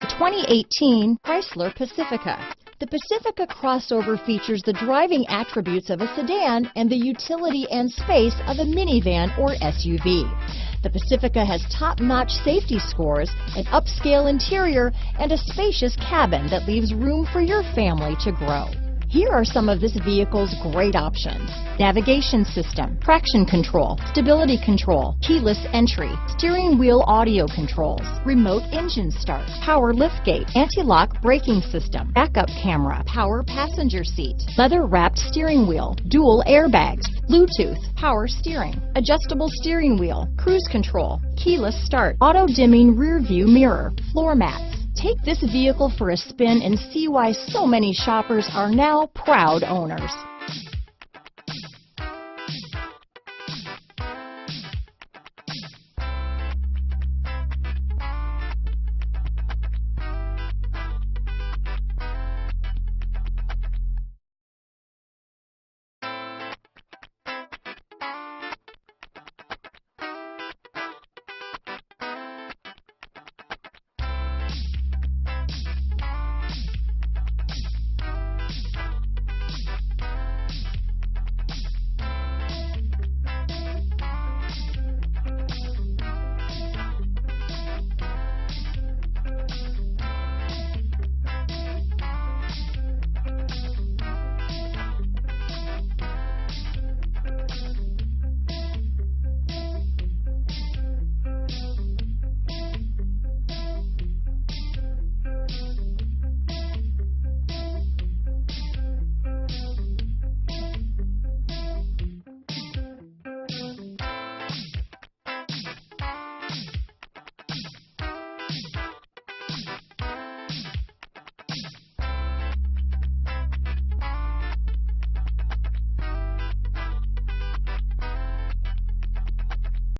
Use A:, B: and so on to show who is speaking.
A: The 2018 Chrysler Pacifica. The Pacifica crossover features the driving attributes of a sedan and the utility and space of a minivan or SUV. The Pacifica has top-notch safety scores, an upscale interior, and a spacious cabin that leaves room for your family to grow. Here are some of this vehicle's great options: navigation system, traction control, stability control, keyless entry, steering wheel audio controls, remote engine start, power liftgate, anti-lock braking system, backup camera, power passenger seat, leather-wrapped steering wheel, dual airbags, Bluetooth, power steering, adjustable steering wheel, cruise control, keyless start, auto-dimming rear view mirror, floor mats. Take this vehicle for a spin and see why so many shoppers are now proud owners.